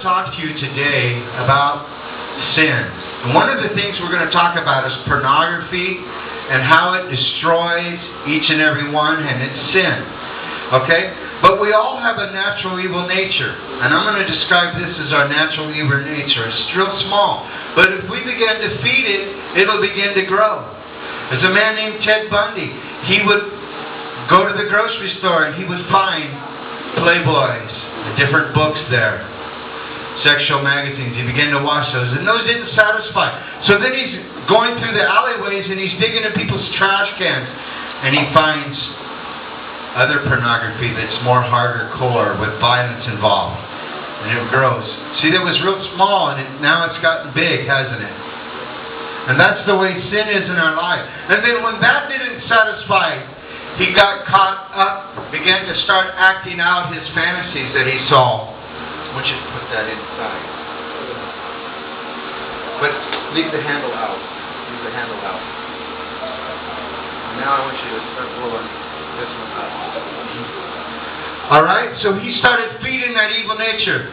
Talk to you today about sin. And one of the things we're going to talk about is pornography and how it destroys each and every one, and it's sin. Okay? But we all have a natural evil nature. And I'm going to describe this as our natural evil nature. It's real small. But if we begin to feed it, it'll begin to grow. There's a man named Ted Bundy. He would go to the grocery store and he would find Playboys, different books there, sexual magazines. He began to watch those, and those didn't satisfy. So then he's going through the alleyways and he's digging in people's trash cans, and he finds other pornography that's more hardcore with violence involved, and it grows. See, that was real small, and now it's gotten big, hasn't it? And that's the way sin is in our life. And then when that didn't satisfy, he got caught up, began to start acting out his fantasies that he saw. I want you to put that inside. But leave the handle out. Leave the handle out. Now I want you to start blowing this one up. Alright, so he started feeding that evil nature.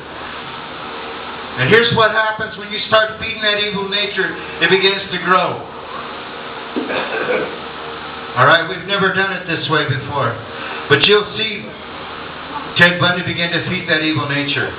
And here's what happens when you start feeding that evil nature. It begins to grow. Alright, we've never done it this way before. But you'll see Ted Bundy began to feed that evil nature.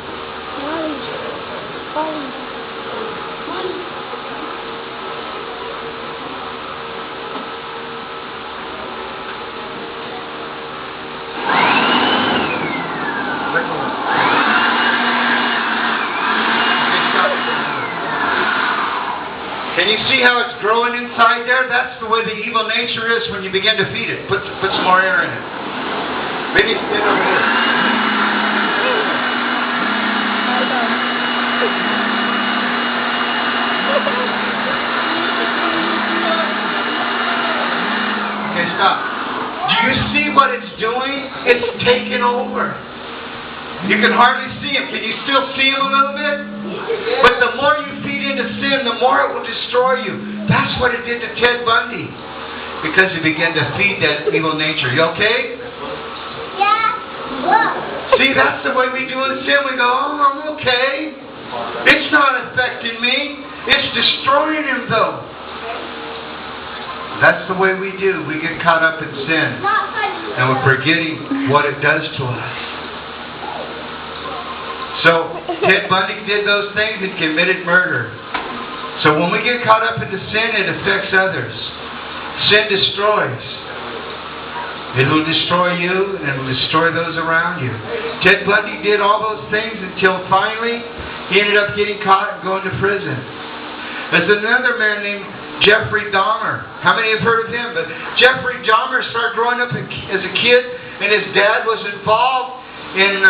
Can you see how it's growing inside there? That's the way the evil nature is when you begin to feed it. Put some more air in it. Maybe stand over here. Okay, stop. Do you see what it's doing? It's taking over. You can hardly see him. Can you still see him a little bit? But the more you feed into sin, the more it will destroy you. That's what it did to Ted Bundy. Because he began to feed that evil nature. You okay? Yeah. See, that's the way we do in sin. We go, oh, I'm okay. It's not affecting me. It's destroying him, though. That's the way we do. We get caught up in sin. And we're forgetting what it does to us. So, Ted Bundy did those things and committed murder. So when we get caught up into sin, it affects others. Sin destroys. It will destroy you, and it will destroy those around you. Ted Bundy did all those things until finally he ended up getting caught and going to prison. There's another man named Jeffrey Dahmer. How many have heard of him? But Jeffrey Dahmer started growing up as a kid, and his dad was involved in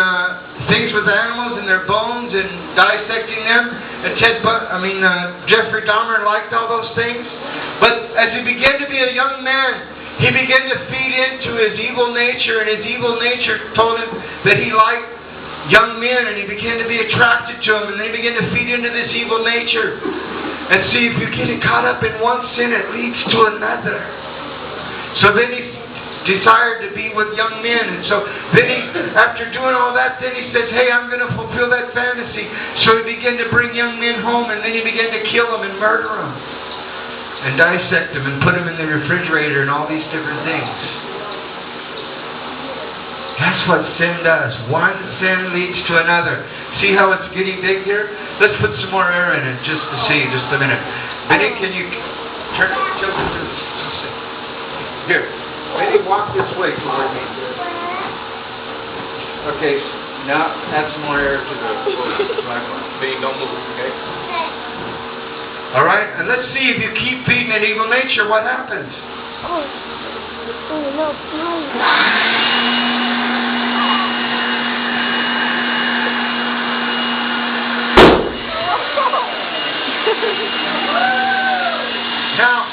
things with animals and their bones and dissecting them. And Jeffrey Dahmer liked all those things. But as he began to be a young man, he began to feed into his evil nature, and his evil nature told him that he liked young men, and he began to be attracted to them, and they began to feed into this evil nature. And see, if you get caught up in one sin, it leads to another. So then he desired to be with young men, and so then he, after doing all that, then he says, hey, I'm going to fulfill that fantasy. So he began to bring young men home, and then he began to kill them and murder them and dissect them and put them in the refrigerator and all these different things. That's what sin does. One sin leads to another. See how it's getting big here? Let's put some more air in it just to see, just a minute. Benny, can you turn it, tilt it to here. Maybe walk this way toward me. Okay, now add some more air to the black one. Maybe don't move, okay? Alright, and let's see if you keep feeding it evil nature, what happens? Now,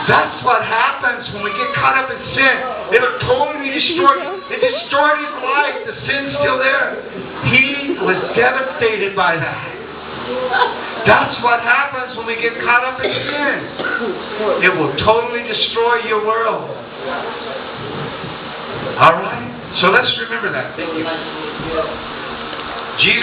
that's what happens when we get caught up in sin. It'll totally destroy you. It destroyed his life. The sin's still there. He was devastated by that. That's what happens when we get caught up in sin. It will totally destroy your world. Alright? So let's remember that. Thank you. Jesus